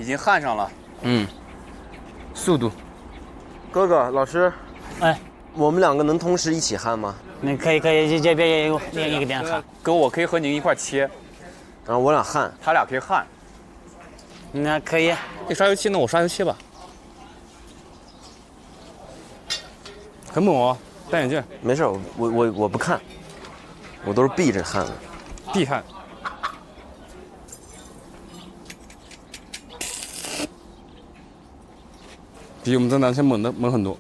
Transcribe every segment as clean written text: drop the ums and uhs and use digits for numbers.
经焊上了。嗯，速度。哥哥，老师，哎，我们两个能同时一起焊吗？那可以，这边也有另一个点焊。哥，我可以和您一块切，然后我俩焊，他俩可以焊。那可以。你刷油漆呢？我刷油漆吧。很猛哦，戴眼镜。没事，我不看，我都是闭着焊的。闭焊。比我们这男生猛很多。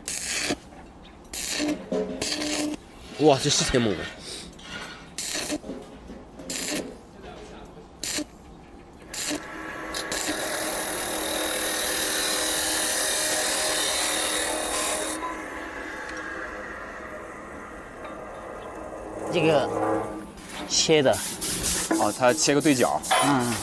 哇，这是挺猛的。这个切的，哦，他切个对角。嗯，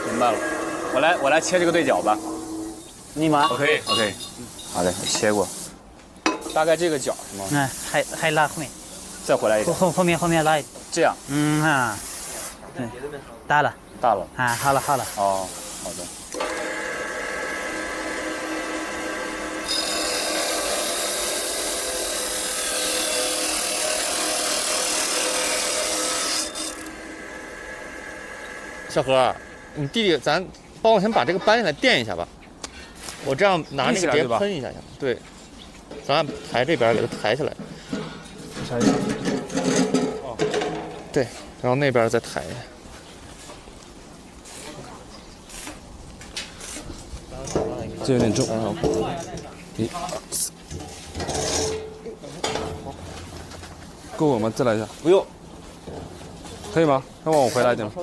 明白了，我来切这个对角吧。你吗？ OK，好的，我切过，大概这个角是吗？那还拉后面，再回来一点，后面拉一点。这样。嗯啊，对，大了大了。啊，好了。哦，好的。小何，你弟弟，咱帮我先把这个搬下来垫一下吧。我这样拿那个直接喷一下行吗？对，咱抬这边给它抬起来。哦，对，然后那边再抬一下。这有点重。1、2、4，够我吗？再来一下。不用。可以吗？再往我回来一点吗？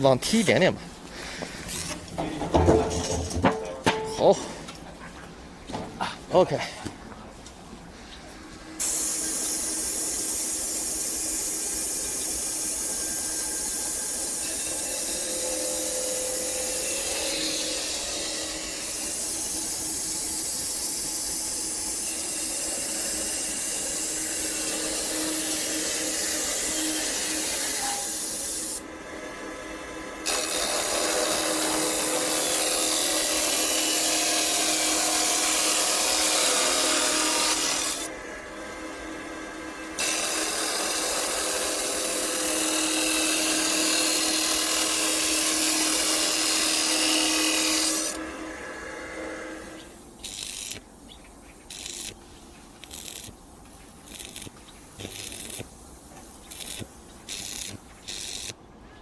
往踢一点点吧。好。OK。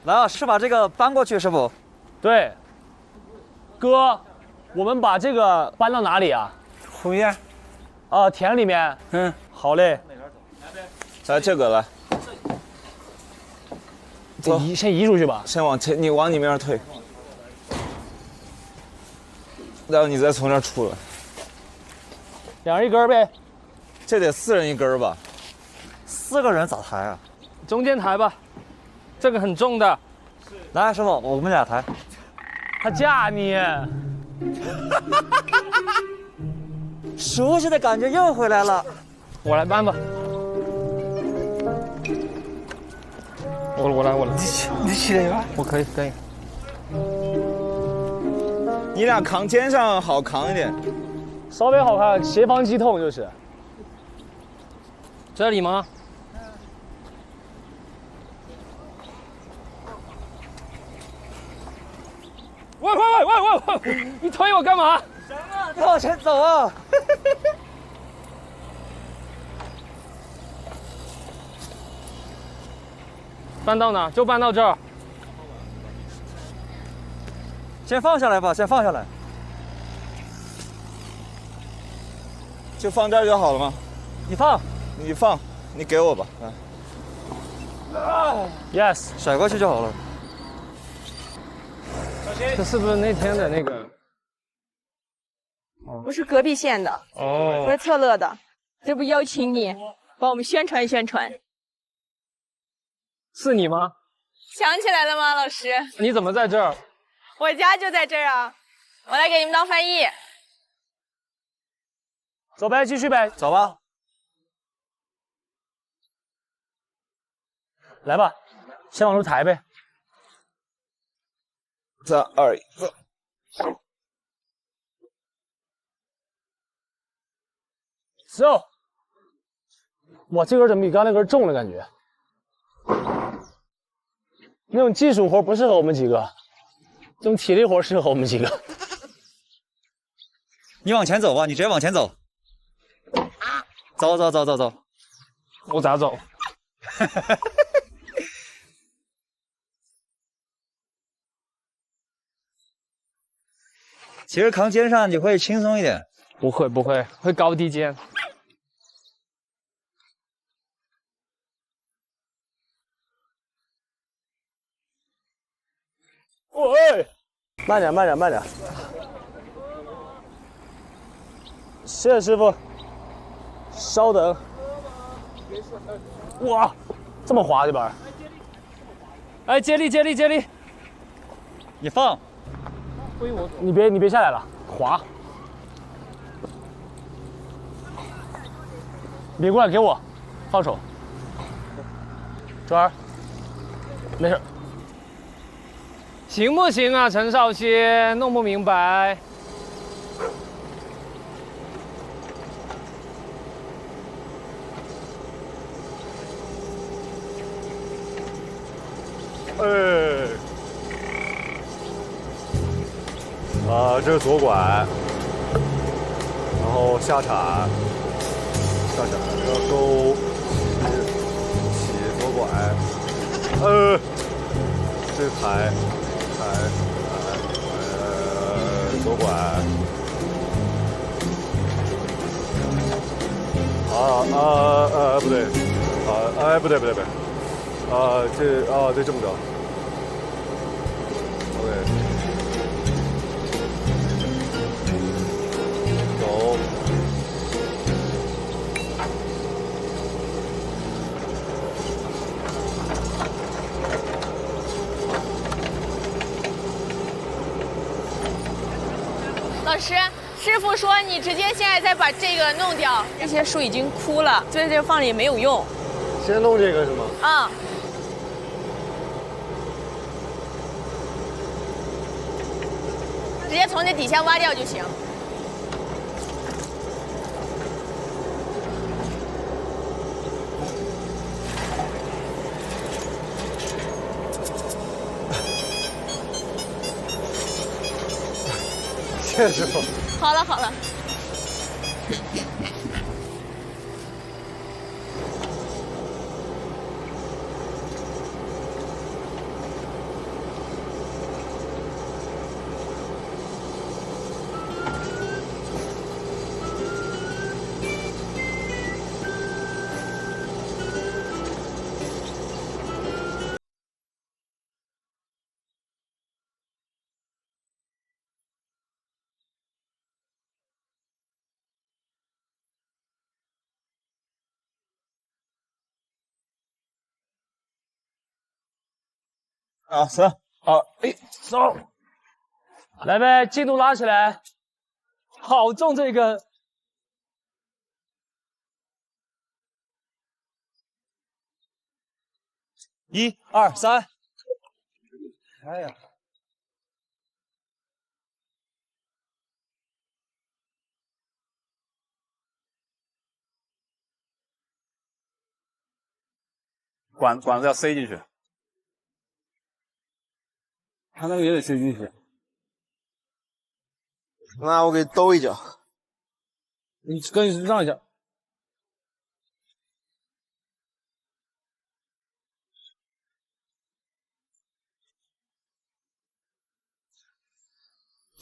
来啊，是把这个搬过去是不？对，哥，我们把这个搬到哪里啊？后面。啊，田里面。嗯，好嘞。来这个来，走，先移出去吧。先往前，你往里面退，然后你再从这儿出来。2人一根呗。这得4人一根吧？4个人咋抬啊？中间抬吧，这个很重的。来，师傅，我们俩抬。他架你。熟悉的感觉又回来了。我来搬吧。我来。你起来吧。我可以。你俩扛肩上好扛一点，稍微好看，斜方肌痛就是。这里吗？喂！你推我干嘛？你往前走啊！搬到哪？就搬到这儿。先放下来吧，先放下来。就放这儿就好了吗？你放，你给我吧。Yes， 甩过去就好了。这是不是那天的那个？我是隔壁县的，哦，我是策乐的，这不邀请你帮我们宣传宣传。是你吗？想起来了吗，老师？你怎么在这儿？我家就在这儿啊，我来给你们当翻译。走呗，继续呗。走吧。来吧，先往出抬呗。 3、2、1，走。走。哇，这根怎么比刚才那根重了？感觉。那种技术活不适合我们几个，这种体力活适合我们几个。你往前走吧，你直接往前走。走。我咋走？其实扛肩上你会轻松一点。不会，会高低肩。喂，慢点。谢谢师傅。稍等。哇，这么滑这板！哎，接力！你放。你别下来了，滑。你别过来，给我，放手。转儿，没事。行不行啊，陈少熙？弄不明白。这是左拐，然后下铲，这个勾，起左拐，这个抬，左拐，不对，不对，这么着 ，OK。 走，老师，师傅说你直接现在再把这个弄掉，这些树已经枯了，所以这放着也没有用。先弄这个是吗？啊。直接从这底下挖掉就行。 谢谢师傅。好了。啊，3、2、1，走。来呗，进度拉起来。好重这根。1、2、3。哎呀，管子要塞进去。 他那个也得塞进去。那我给你兜一脚。你跟让一下。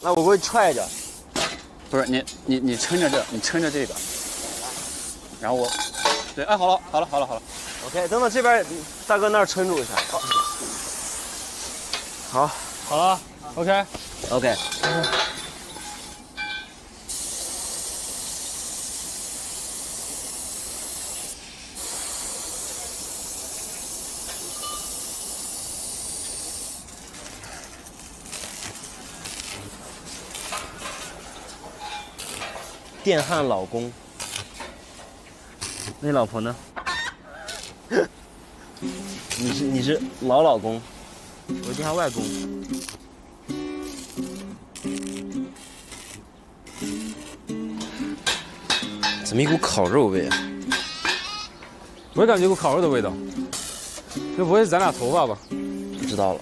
那我给你踹一脚。不是你撑着你撑着这个，然后我，对，哎，好了。OK， 等到这边大哥那儿撑住一下。好，好了 ，OK。 电焊老公，那老婆呢？你是老公，我叫他外公。怎么一股烤肉味啊？我也感觉有股烤肉的味道，这不会是咱俩头发吧？不知道了。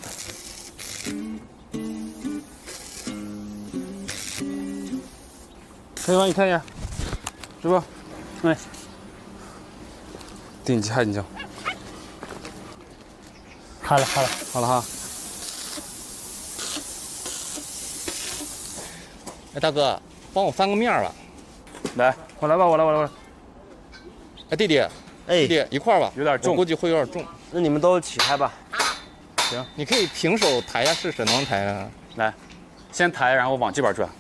陈一凡，你看一眼，师傅，哎，顶级还紧张，好了，好了哈。哎，大哥，帮我翻个面吧。来，我来吧，我来。哎，弟弟，弟弟一块儿吧，有点重，我估计会有点重。那你们都起抬吧。行，你可以平手抬一下试试，能抬啊？来，先抬，然后往这边转。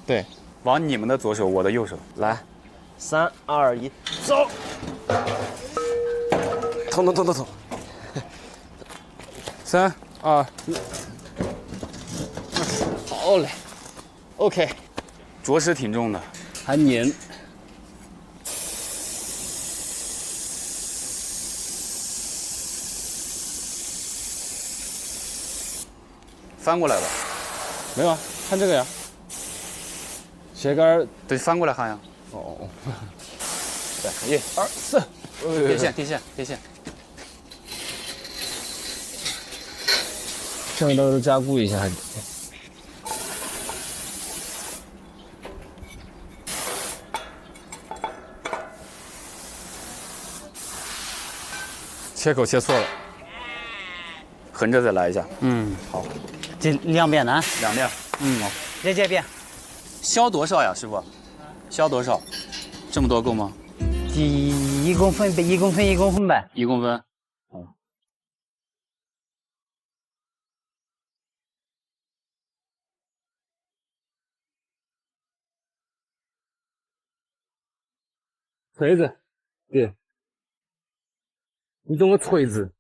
对，往你们的左手，我的右手。来，3、2、1，走！痛。 3、2，好嘞 ，OK，着实挺重的，还粘。翻过来吧。没有啊，看这个呀，鞋跟对，翻过来看呀。哦，对，1、2、4，贴线。上面都加固一下。切口切错了，横着再来一下。嗯，好，这2遍呢2遍。嗯，这遍。削多少呀，师傅？削多少？这么多够吗1公分呗，1公分呗。 ？1公分。锤子，对，你懂个锤子？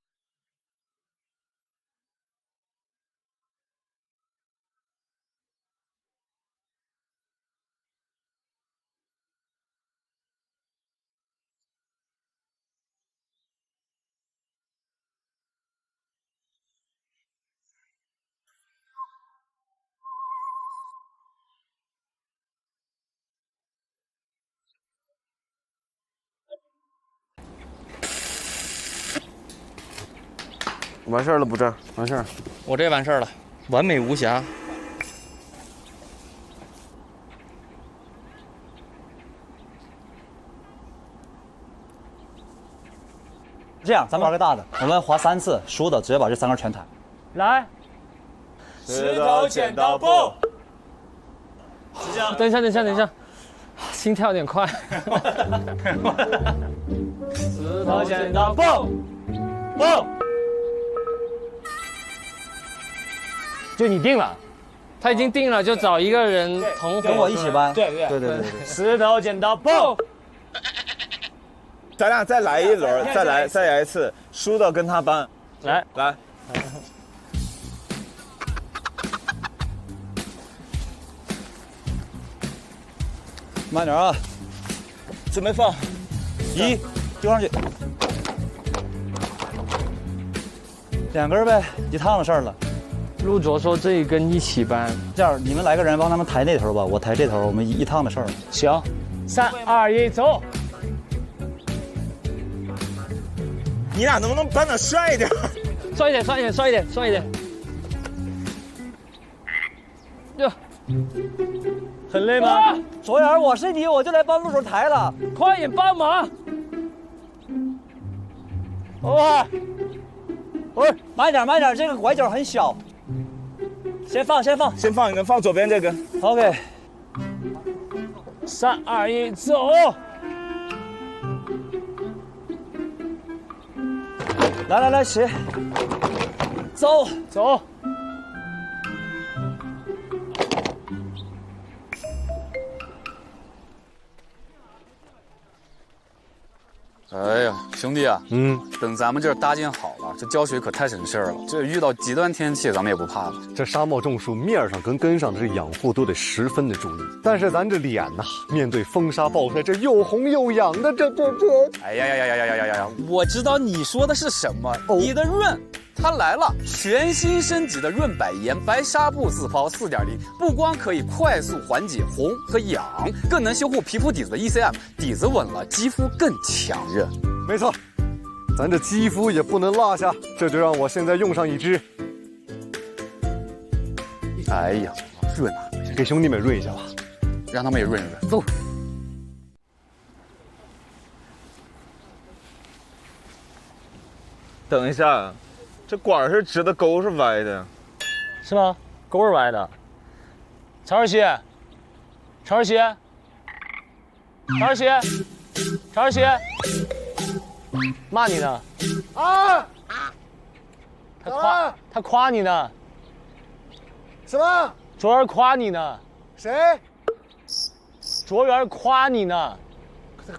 完事儿了不这？完事儿。我这完事儿了，完美无瑕。这样，咱们玩个大的，我们划3次，输的直接把这3根全抬。来，石头剪刀布。等一下，心跳有点快。石头剪刀布，就你定了，他已经定了，就找一个人同跟我一起搬。对。石头剪刀布。咱俩再来一轮，再来一次，输的跟他搬。来，慢点啊，准备放，1丢上去，2根呗，1趟的事儿了。陆卓说这一根一起搬。这样，你们来个人帮他们抬那头吧，我抬这头，我们一趟的事儿。行，3、2、1，走。你俩能不能搬得帅一点？帅一点。哟，很累吗？卓远，我是你，我就来帮陆卓抬了。快点帮忙！喂，慢点，这个拐角很小。先放先放一根，放左边这根。 OK。 3、2、1，走！来，起，走。哎呀，兄弟啊，等咱们这儿搭建好了，这浇水可太省事儿了。这遇到极端天气，咱们也不怕了。这沙漠种树面上跟根上的这养护都得十分的注意。但是咱这脸呐，面对风沙暴晒，这又红又痒的，这。哎呀！我知道你说的是什么，你的润。它来了，全新升级的润百颜白纱布自抛4.0，不光可以快速缓解红和痒，更能修护皮肤底子的 ECM， 底子稳了，肌肤更强韧。没错，咱这肌肤也不能落下，这就让我现在用上一支。哎呀，润啊！给兄弟们润一下吧，让他们也润一润。走。等一下，这管是直的，钩是歪的，是吗？钩是歪的。曹二喜，骂你呢。啊！他夸你呢。什么？卓儿夸你呢。谁？卓源夸你呢。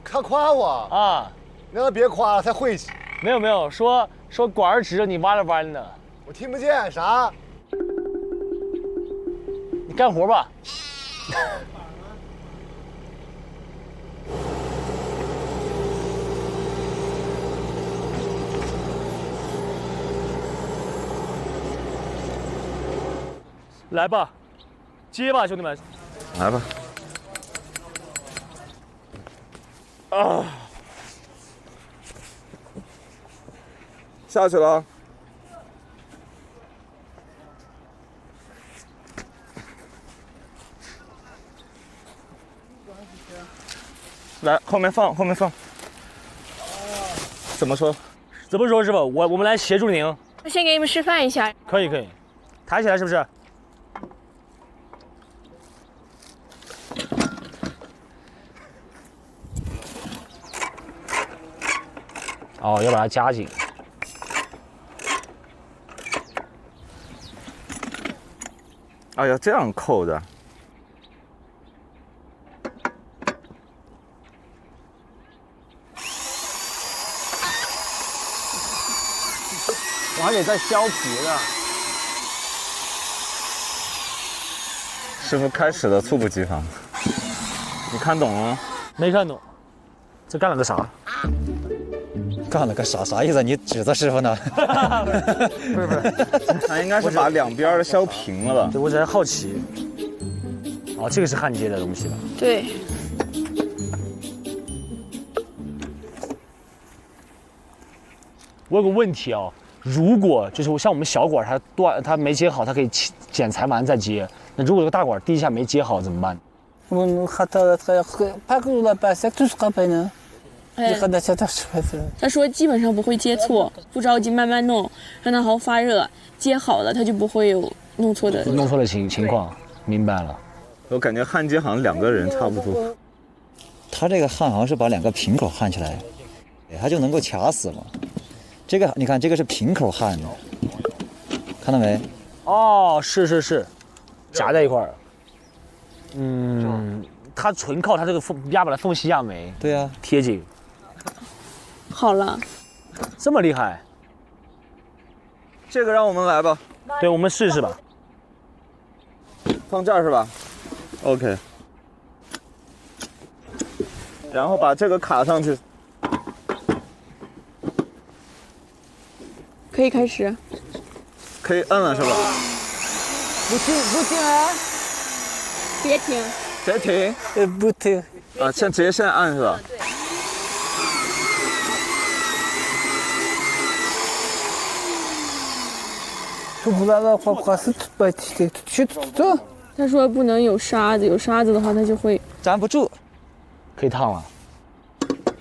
他夸我啊！让他别夸了，太晦气。没有，说管儿指着你弯了弯的。我听不见啥。你干活吧。来吧，接吧，兄弟们。来吧。啊！下去了。来，后面放。怎么说？师傅？我们来协助您。我先给你们示范一下。可以，抬起来是不是？哦，要把它夹紧。哎呀，这样扣的。我还得再削皮呢。师傅开始的猝不及防，你看懂了吗？没看懂，这干了个啥？干了个啥意思？你指责师傅呢？不是，他应该是把两边的削平了吧？对，我只是好奇。哦，这个是焊接的东西吧？对。我有个问题啊，如果就是像我们小管它没接好，它可以剪裁完再接。那如果这个大管第一下没接好怎么办？他说基本上不会接错，不着急，慢慢弄，让它好好发热，接好了它就不会有弄错的情况。明白了。我感觉焊接好像2个人差不多。他这个焊好像是把2个平口焊起来，它就能够卡死嘛。这个你看，这个是平口焊的，看到没？哦，是，夹在一块儿。它纯靠它这个压把的缝隙压没。对啊，贴紧。好了，这么厉害？这个让我们来吧。对，我们试试吧。放这儿是吧 ？OK。然后把这个卡上去。可以开始。可以摁了是吧？不停啊！别停。别停。不停。啊，直接现在按是吧？对。他说不能有沙子，有沙子的话它就会粘不住。可以烫了。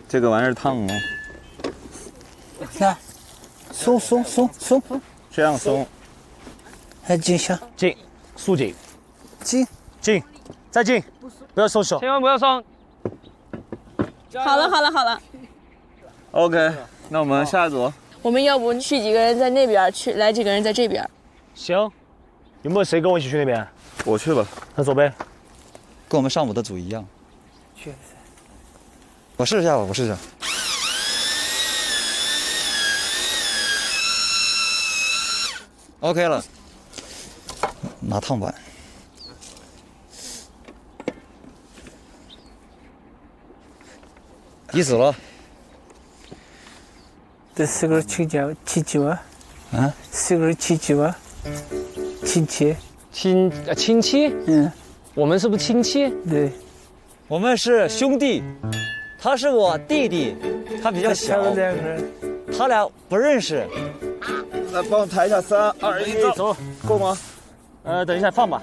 这个玩意儿烫哦。看，松，这样松。还紧下，紧，束紧，紧，再紧，不要松手，千万不要松。好了。OK， 那我们下一组。我们要不去几个人在那边，来几个人在这边。行，有没有谁跟我一起去那边？我去吧。那走呗。跟我们上午的组一样。去。我试一下吧， OK 了，拿烫板。意思了。这4根7啊？啊，4根7啊？亲戚？亲戚？嗯，我们是不是亲戚？对，我们是兄弟，他是我弟弟，他比较小，他俩不认识。来，帮我抬一下，3、2、1，走，够吗？等一下，放吧。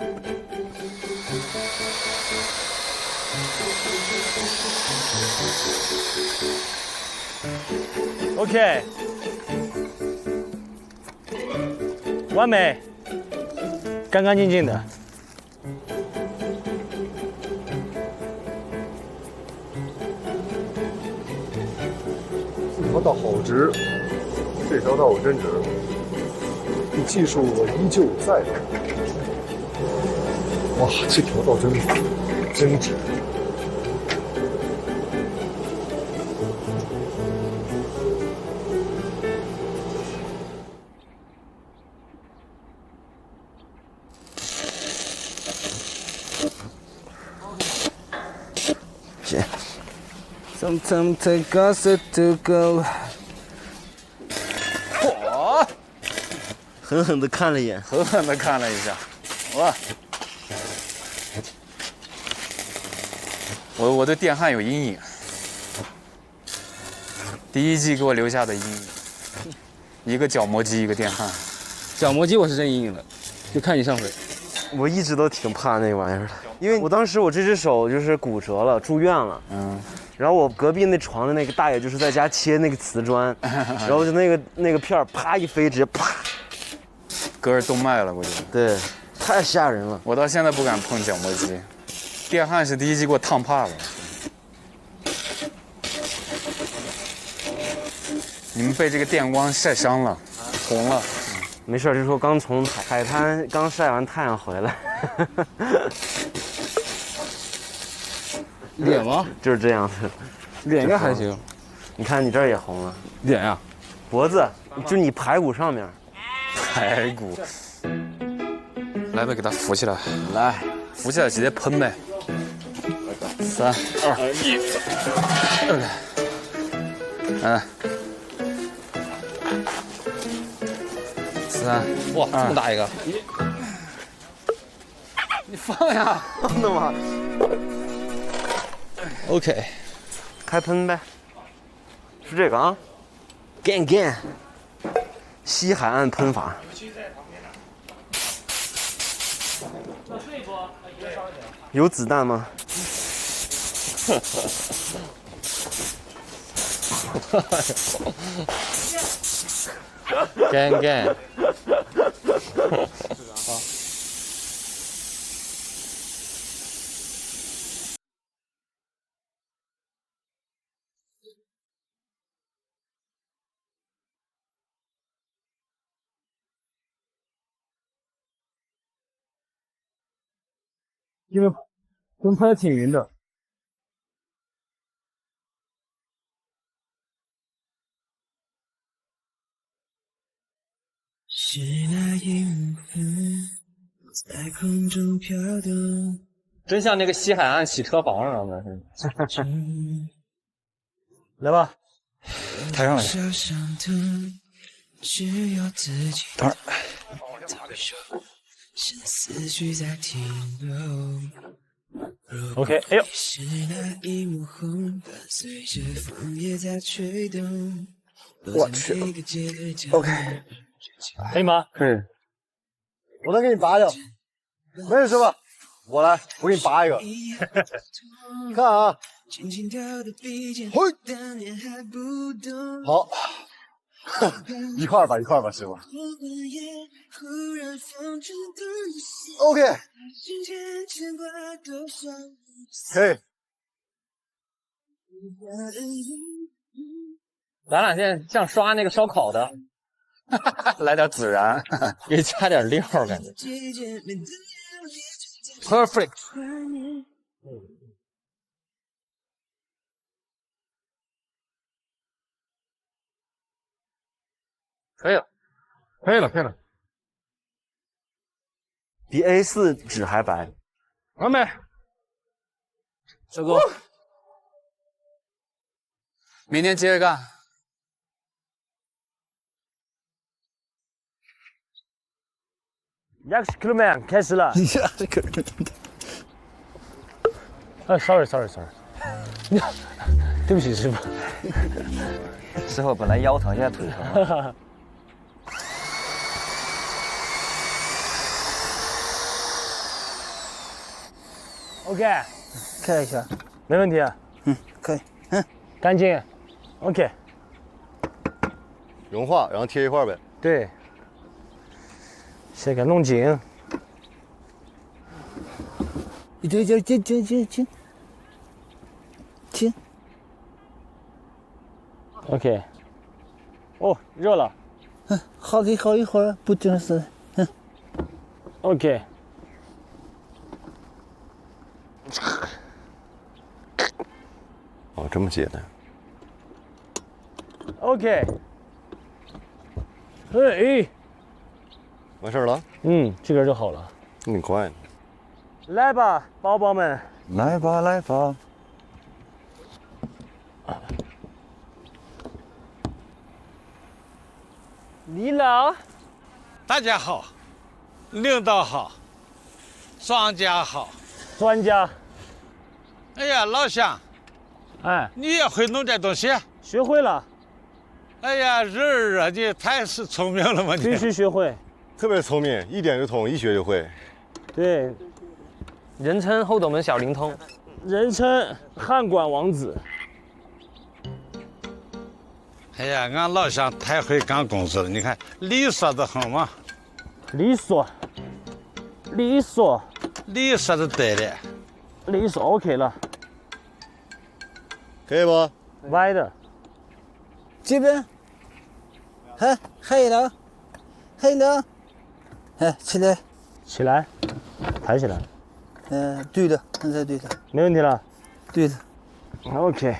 OK， 完美，干干净净的。这条道好直，这条道我真直，技术我依旧在。哇，这条道真直。Sometimes take us to go。嚯！狠狠地看了一眼，狠狠地看了一下，哇！我对电焊有阴影，第一季给我留下的阴影，一个角磨机，一个电焊。角磨机我是真阴影了，就看你上回。我一直都挺怕那玩意儿的，因为我当时我这只手就是骨折了，住院了。然后我隔壁那床的那个大爷就是在家切那个瓷砖，然后就那个片儿啪一飞，直接啪，割着动脉了，估计。对，太吓人了。我到现在不敢碰角磨机，电焊是第一季给我烫怕了。你们被这个电光晒伤了，红了。没事，就说刚从海滩刚晒完太阳回来。脸吗？就是这样的。脸应该还行。你看你这儿也红了。脸呀？脖子，就你排骨上面。排骨。来呗，给它扶起来。来，扶起来直接喷呗。3、2、1。3，哇，这么大一个！你放呀！放的吗 ？OK， 开喷呗，是这个啊 ，gan， 西海岸喷法。有子弹吗？干。因为跟拍的挺匀的。是那一幕在空中飘动，真像那个西海岸洗车房上的是。来吧，抬上来。等会儿。OK， 哎呦，我去 ，OK， 可以吗？可以。我能给你拔掉，没事是吧？我来，我给你拔一个。看啊，嘿，好，一块吧，师傅。OK， 可以。咱俩现在像刷那个烧烤的，来点孜然，给加点料，感觉。Perfect。可以了。比 A4 纸还白。完美，收工。明天接着干。Next Crewman 开始了。呀，这个人。sorry， 对不起师傅。师傅本来腰疼，现在腿疼。OK， 看一下，没问题。可以，干净。OK， 融化，然后贴一块呗。对，先给它弄紧。一对紧。 OK， 哦，热了。好一会儿，不真是。OK。哦，这么简单。OK。哎，完事儿了？这个就好了。挺快。来吧，宝宝们。来吧，来吧。 李老，大家好，领导好，庄家好。专家。哎呀，老乡，哎，你也会弄这东西？学会了。哎呀，人儿啊，你太是聪明了嘛！你必须学会。特别聪明，一点就通，一学就会。对，人称后斗门小灵通，人称汉管王子。 哎呀，俺老乡太会干工作了，你看利索的很嘛。利索，利索，利索的对了。利索 OK 了，可以不？歪的。这边，还有呢，起来，起来，抬起来。对的，刚才对的，没问题了。对的。OK。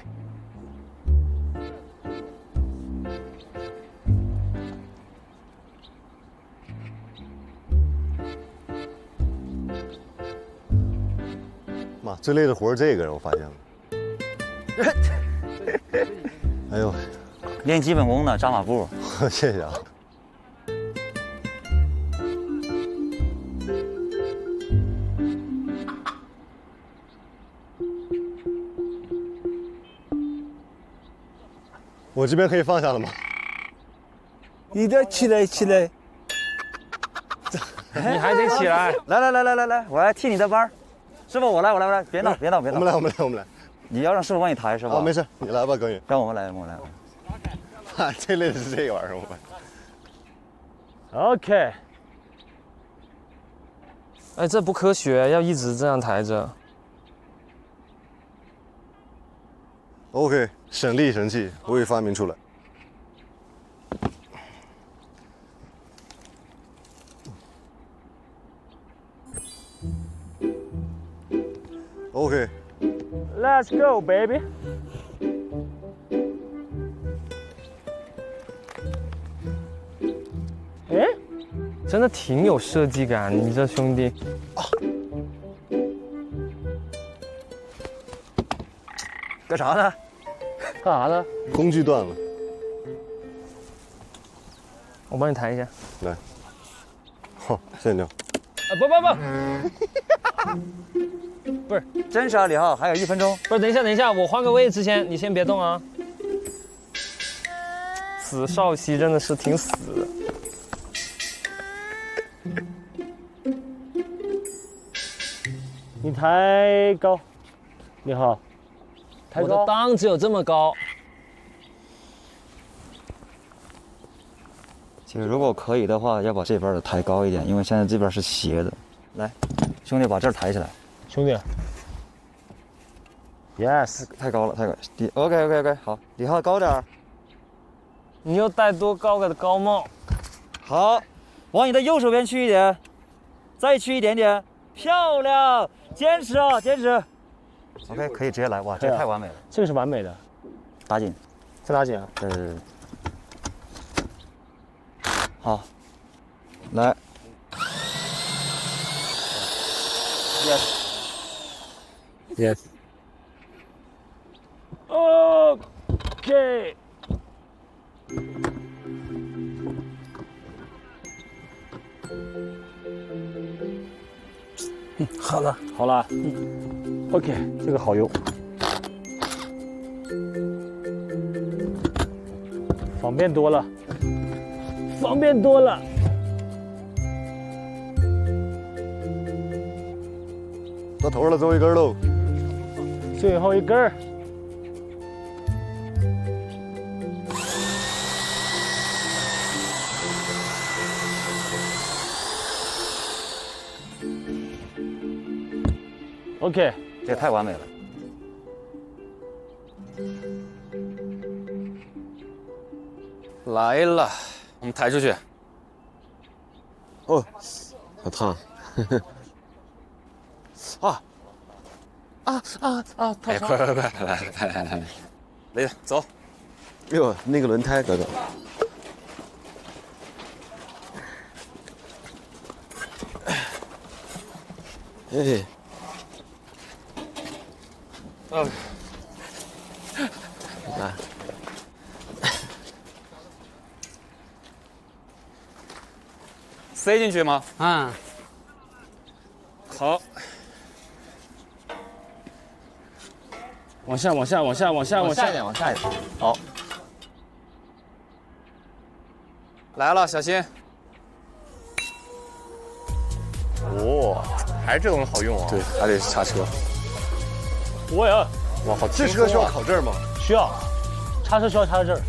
妈，最累的活是这个，我发现了。哎呦，练基本功呢，扎马步。谢谢啊。我这边可以放下了吗？一点起来。你还得起来。来，我来替你的班。 师傅，我来，别闹。我们来。你要让师傅帮你抬是吧？没事，你来吧，耿宇。让我们来。啊，最累的是这个玩意儿，我。OK。哎，这不科学，要一直这样抬着。OK， 省力神器，我也发明出来。 OK。 Let's go, baby。哎，真的挺有设计感，你这兄弟。干啥呢？干啥呢？工具断了。我帮你抬一下。来。好，谢谢你。不。不是，真是啊，李浩，还有1分钟。不是，等一下，我换个位置先，你先别动啊。死少熙真的是挺死的。你抬高，你好。抬高。我的裆只有这么高。其实如果可以的话，要把这边的抬高一点，因为现在这边是斜的。来，兄弟，把这儿抬起来。 兄弟 ，yes， 太高了。OK， 好，李浩高点儿。你又戴多高个的高帽？好，往你的右手边去一点，再去一点点，漂亮，坚持啊，坚持。OK， 可以直接来，哇，这太完美了。这个是完美的，打紧，再打紧啊。对。好，来。Yes. OK。好了，好了。OK， 这个好用。方便多了，方便多了。到头了，最后一根喽。最后一根儿。OK， 这也太完美了。来了，我们抬出去。哦，好烫。哎，快，来，雷子走。哎呦，那个轮胎，哥哥。哎。来。塞进去吗？嗯。好。往下一点，往下一点。好。来了，小心。哦，还是这种好用啊。对，还得刹车。我呀，哇，好轻松啊！这车需要考证吗？需要，刹车需要刹车证。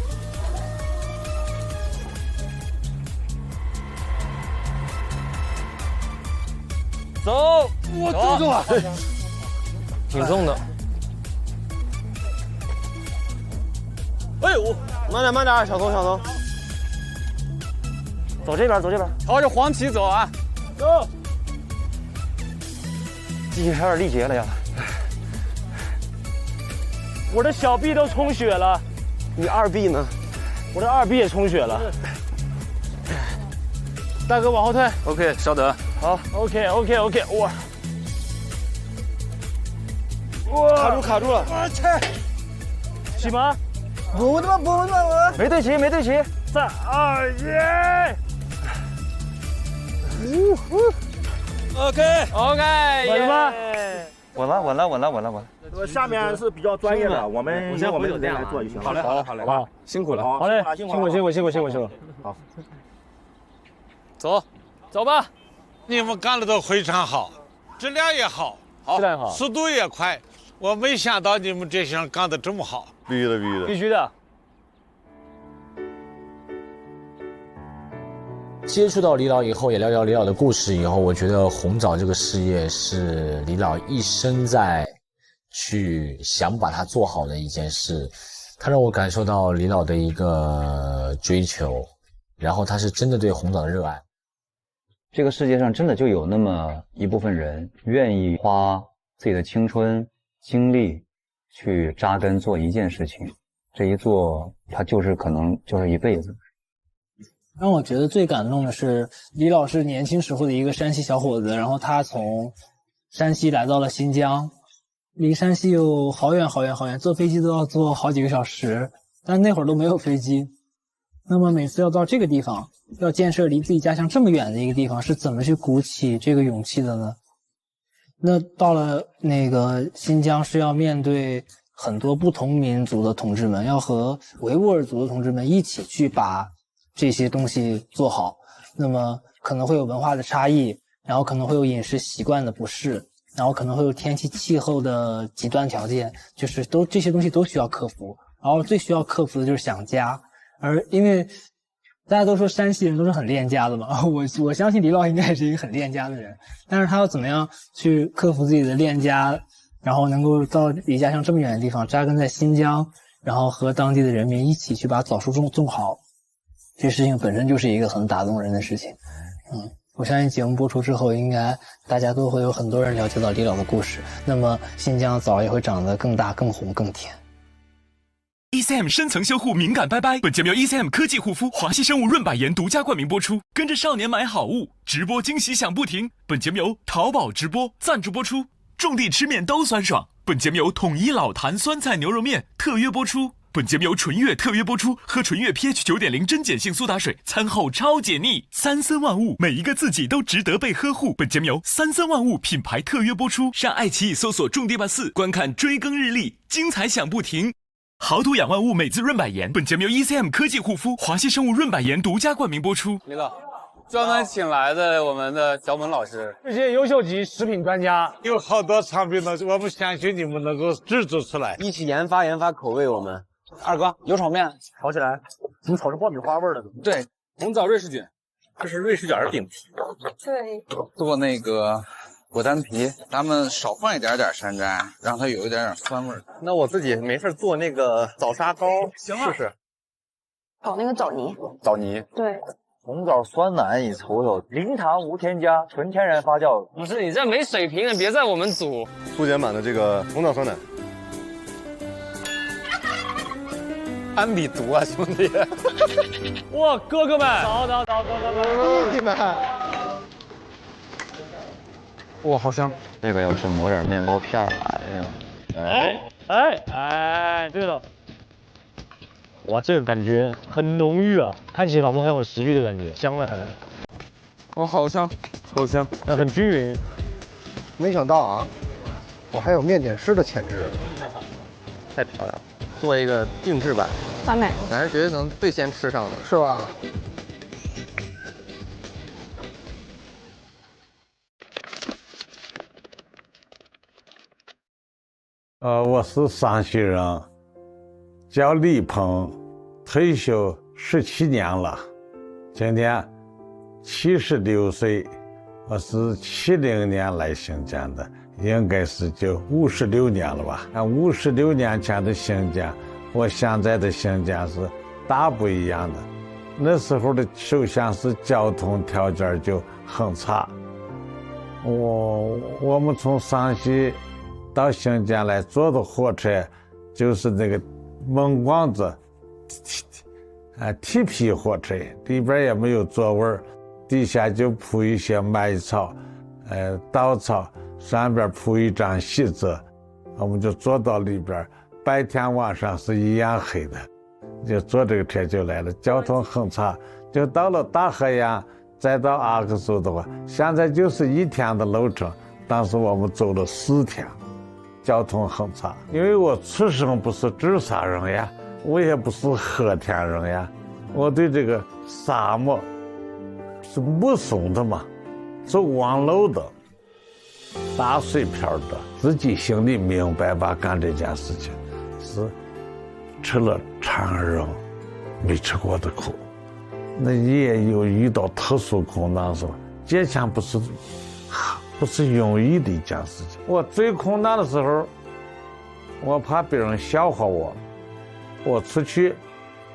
走，我这重啊，挺重的。哎呦，慢点，小童。走这边，朝着黄旗走啊！走。机器有点力竭了呀。我的小臂都充血了。你二臂呢？我的二臂也充血了。大哥往后退。OK， 稍等。好 ，OK， 哇，卡住了！我去，起吗？不他妈我！没对齐。3、2、1。OK，稳了吗？稳了。下面是比较专业的，我们来做就行了。好嘞，辛苦了。好嘞，辛苦。好，走吧。你们干的都非常好，质量也好，质量好，速度也快。我没想到你们这些人干得这么好。必须的。接触到李老以后，也了解到李老的故事以后，我觉得红枣这个事业是李老一生在去想把它做好的一件事。它让我感受到李老的一个追求，然后他是真的对红枣的热爱。这个世界上真的就有那么一部分人愿意花自己的青春精力去扎根做一件事情，这一做他可能就是一辈子。让我觉得最感动的是李老师年轻时候的一个山西小伙子，然后他从山西来到了新疆，离山西有好远，坐飞机都要坐好几个小时，但那会儿都没有飞机。那么每次要到这个地方，要建设离自己家乡这么远的一个地方，是怎么去鼓起这个勇气的呢？那到了那个新疆，是要面对很多不同民族的同志们，要和维吾尔族的同志们一起去把这些东西做好。那么可能会有文化的差异，然后可能会有饮食习惯的不适，然后可能会有天气气候的极端条件，就是这些东西都需要克服。然后最需要克服的就是想家，而因为大家都说山西人都是很恋家的嘛，我相信李老应该也是一个很恋家的人，但是他要怎么样去克服自己的恋家，然后能够到离家乡这么远的地方扎根在新疆，然后和当地的人民一起去把枣树种好，这事情本身就是一个很打动人的事情。我相信节目播出之后，应该大家都会有很多人了解到李老的故事，那么新疆枣也会长得更大、更红、更甜。ECM 深层修护敏感拜拜。本节目由 ECM 科技护肤华西生物润百颜独家冠名播出。跟着少年买好物，直播惊喜响不停。本节目由淘宝直播赞助播出。种地吃面都酸爽。本节目由统一老坛酸菜牛肉面特约播出。本节目由纯悦特约播出，喝纯悦 pH 9.0真碱性苏打水，餐后超解腻。三森万物，每一个自己都值得被呵护。本节目由三森万物品牌特约播出。上爱奇艺搜索种地吧4，观看追更日历，精彩响不停。豪赌养万物美姿润百颜。本节目由 ECM 科技护肤华西生物润百颜独家冠名播出。李导，专门请来的我们的小猛老师，世界优秀级食品专家，有好多产品呢，我们相信你们能够制作出来，一起研发口味。我们二哥油炒面炒起来，怎么炒出爆米花味了？对，红枣瑞士卷，这是瑞士卷的饼皮。对，做那个果丹皮，咱们少放一点山楂，让它有一点酸味。那我自己没事做那个枣沙糕，行啊，试试。炒那个枣泥。枣泥。对。红枣酸奶一瞅瞅，零糖无添加，纯天然发酵。不是你这没水平，别在我们组。粗碱版的这个红枣酸奶。安比毒啊，兄弟！哇，哥哥们，走，兄弟们！哇，好香！这个要是抹点面包片儿，哎呀，对了，哇，这个感觉很浓郁啊，看起来仿佛很有食欲的感觉，香了很。哇，好香，好香，很均匀。没想到啊，我还有面点师的潜质。太漂亮了。做一个定制版，完美，咱是绝对能最先吃上的，是吧？我是山西人，叫李鹏，退休17年了，今年76岁。我是70年来新疆的。应该是就56年了吧？56年前的新疆，我现在的新疆是大不一样的。那时候的首先是交通条件就很差。我们从山西到新疆来坐的火车，就是那个闷罐子，铁皮火车，里边也没有座位，底下就铺一些麦草，稻草。上边铺一张席子，我们就坐到里边，白天晚上是一样黑的，就坐这个车就来了。交通很差，就到了大河阳，再到阿克苏的话，现在就是1天的路程，但是我们走了4天，交通很差。因为我出生不是治沙人呀，我也不是和田人呀，我对这个沙漠是目送的嘛，走弯路的。打水漂的，自己心里明白吧？干这件事情是吃了常人没吃过的苦，那也有遇到特殊困难是吧？借钱不是容易的一件事情。我最困难的时候，我怕别人笑话我，我出去，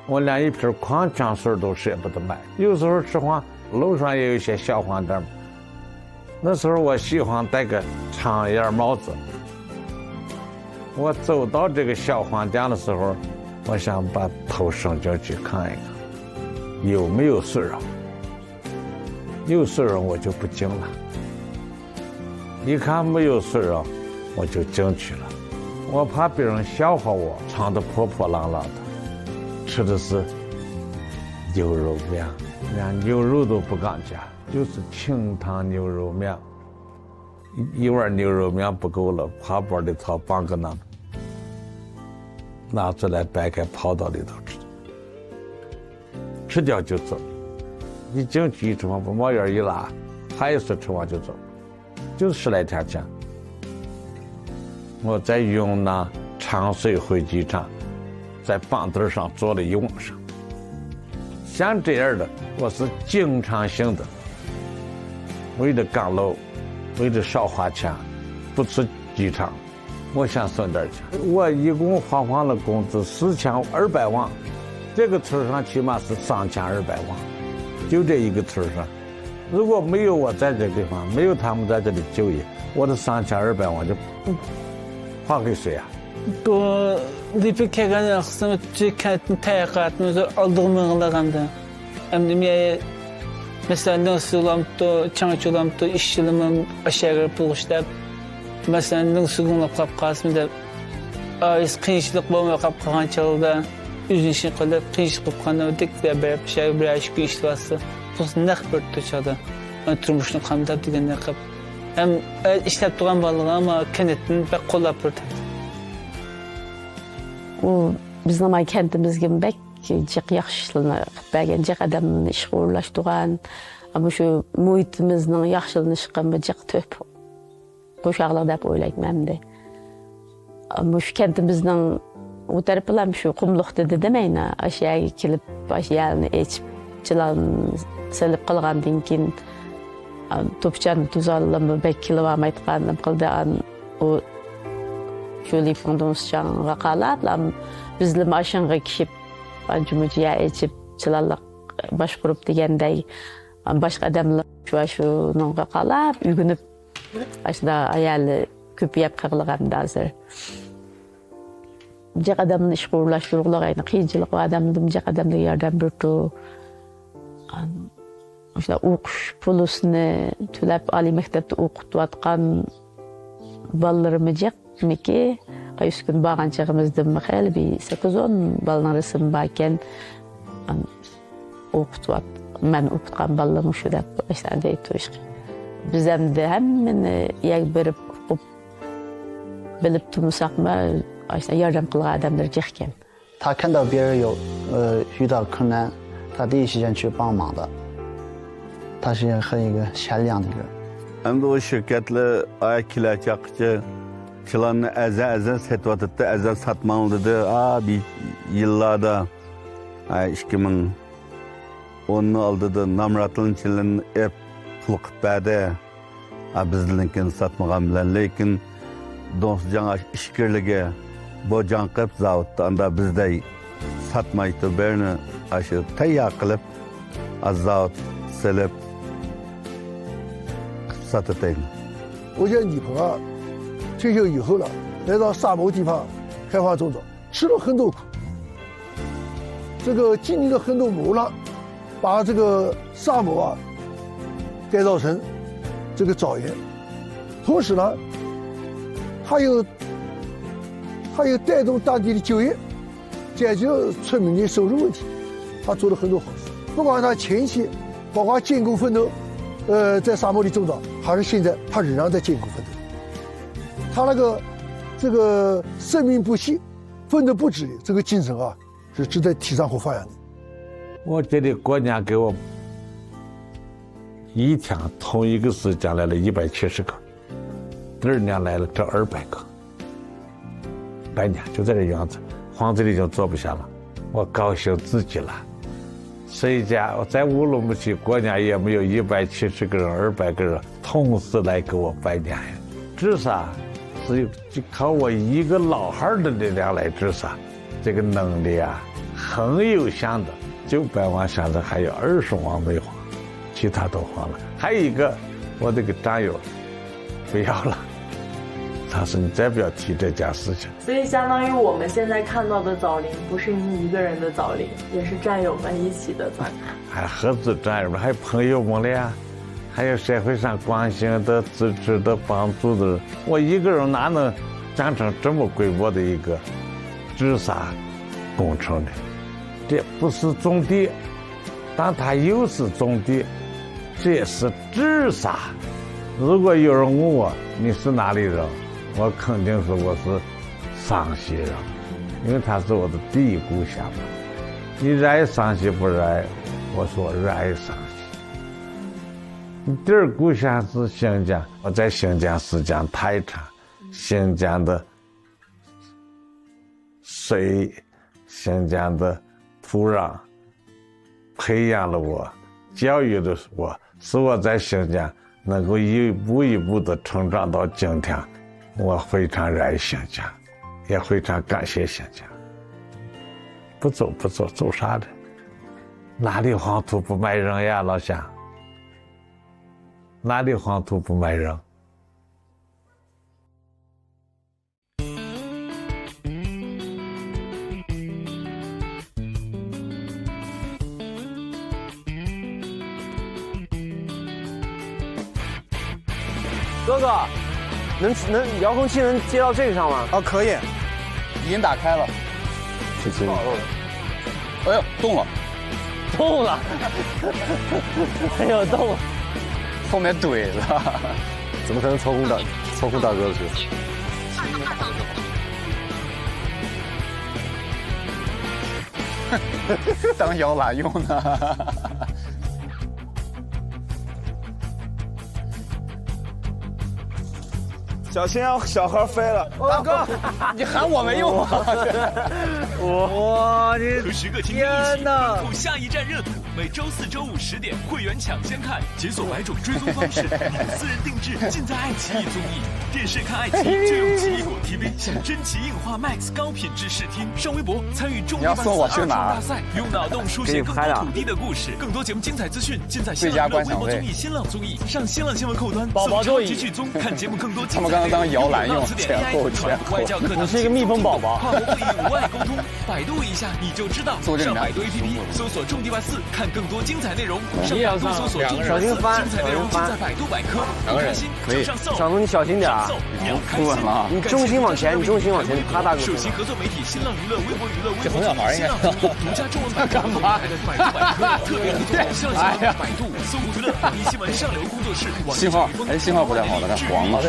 我连一瓶矿泉水都舍不得买。有时候吃饭，路上也有一些小饭店。那时候我喜欢戴个长檐帽子。我走到这个小饭店的时候，我想把头伸进去看一看，有没有熟人。有熟人我就不进了。一看没有熟人，我就进去了。我怕别人笑话我，穿得破破烂烂的，吃的是牛肉面，连牛肉都不敢加。就是清汤牛肉面，一碗牛肉面不够了，挎包里头放个拿出来掰开泡到里头吃，吃掉就走。一进去一吃饭，把帽檐一拉，还有说吃完就走，就是10来天前。我在云南长水回机场，在板凳上坐了1晚上。像这样的，我是经常性的。为了赶路，为了少花钱，不去机场，我想省点钱。我一共花了工资4200万，这个村上起码是3200万，就这一个村上。如果没有我在这个地方，没有他们在这里就业，我的3200万就不花给谁啊？ Bu dipik kegene kısmı tüketin tayakatımızı aldığımı kılağımda. Hem de mesela nasıl olamdı, çanç olamdı, işçiliğimi aşağı girip buluşturup mesela nasıl günlük kapkasımı da ayız kıyışlık bulmaya kapkahan çaldı. Üzünüşün kılıp kıyışlık kapkanı dik ve bir şey bir aşk gün işlevası. Bu ne kadar tutuşadı. Turmuşunu kanıtap digenler kap. Hem işlep duran balığı ama kenetini pek kolay pırtı. O bizim kentimizge bek cek yaxşılığını bəgən cek adamın işe uğurlaştıran ama şu muhitimizin yaxşılığını çıkan bir cek töp koşarlar dep oylayım hem de. Ama şu kentimizden o tarafından şu kumlukta da demeyin aşağıya kilip aşağıya içip çılan selip kalğandan keyin topçan tuzalımı bek kilova aytqanım qıldan o şöyle fondons çağına qalaplar bizlim aşınğa kişip cümleye içip çılalıq baş kurup degендей başqa adamlar şu nonga qalap ügünüp aşda ayalı köpüyep qırılğanda hazır. Cek adamın iş uğurlaştırıqlığına qiyinçilik adamdım cek adamda yardım berdi. İşte okuş pulusunu tülep ali mektepte okutuvatqan ballarımı cek ki qaysı gün bağan çağımızda mıxel bir 8-10 balın arasın bakken okutuvat. Ben okutqan ballarım şu da işte deyip işki. Biz hem de hemen yak berip bilip tutmasak mı işte yardım kılıq adamlar cekken. 他看到别人遇到困难，他第一时间去帮忙的。他是很一个善良的人。 Hem de o şirketle ayaklar çakıcı, çılanı ezen satvatıttı, ezen satmalı dedi. Bir yıllarda 2010'lı namratılın çılın hep pulqıp bade. Bizlinkini satmagan bilen, lekin dostcan işkirlige bu cankıp zavuttu. Anda bizde satmaydı birini aşı tayyak kılıp zavut silip satayım. 我见女朋友退休以后了，来到沙漠地方开花种枣，吃了很多苦，这个经历了很多磨难，把这个沙漠改造成这个枣园。同时呢，还有带动当地的就业，解决村民的收入问题，他做了很多好事。不管他前期包括艰苦奋斗，在沙漠里种枣，还是现在他仍然在艰苦奋斗。他这个生命不息、奋斗不止的这个精神是值得提倡和发扬的。我觉得国家给我一天同一个时间来了170个，第二年来了这200个。 100年就在这样子，房子里就坐不下了，我高兴自己了。谁家在乌鲁木齐国家也没有170个人、200个人同时来给我拜年呀？治啥？是靠我一个老汉的力量来治啥？这个能力很有限的，900万现在还有20万没花，其他都花了。还有一个，我这个战友不要了。 他说：“你再不要提这件事情。”所以，相当于我们现在看到的枣林，不是你一个人的枣林，也是战友们一起的枣林。还合资战友们，还有朋友们了呀，还有社会上关心的、支持的、帮助的人。我一个人哪能干成这么规模的一个治沙工程呢？这不是种地，但它又是种地，这也是治沙。如果有人问我你是哪里人？ 我肯定说我是陕西人，因为它是我的第一故乡嘛。你热爱陕西不热爱？我说热爱陕西。你第二故乡是新疆，我在新疆实践泰产，新疆的水，新疆的土壤，培养了我，教育了我，使我在新疆能够一步一步的成长到今天。 我非常热爱新疆，也非常感谢新疆。不走，走啥的？哪里黄土不埋人呀，老乡？哪里黄土不埋人？哥哥，能遥控器能接到这个上吗？哦，可以，已经打开了。这真的。哎呦，动了，动了，哎呦动了，后面怼了。怎么才能操控大哥的车？当摇篮用呢。小心啊，小孩飞了。大哥，你喊我没用啊！哇，和10个听众一起奔赴下一站热土。每周4、周5 10点，会员抢先看，解锁100种追踪方式，你的私人定制尽在爱奇艺综艺。电视看爱奇艺就用奇异果 TV， 享真奇硬化 Max 高品质视听。上微博参与中地2创大赛，用脑洞书写更多土地的故事。更多节目精彩资讯尽在新浪娱乐微博综艺、新浪综艺，上新浪新闻客端搜超级剧综，看节目更多精彩内容。当摇篮用，前后。你是一个蜜蜂宝宝。跨国会议无碍沟通，百度一下你就知道。上百度 APP 搜索种地吧4，看更多精彩内容。上百度搜索种地吧4，精彩内容尽在百度百科。2个人可以。小峰，你小心点啊！不稳了，你重心往前，你趴大哥。首席合作媒体新浪娱乐、微博娱乐、微博小孩应该独家中文版干嘛？百度百科特别合作，新浪新闻、百度、搜娱乐、网易新闻上流工作室。信号，哎，信号不太好了，它黄了。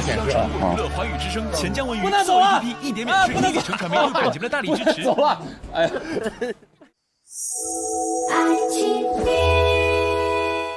娱乐华语之声，钱江文娱搜 APP 1点免税，一点成传媒对本节目的大力支持。走了，哎。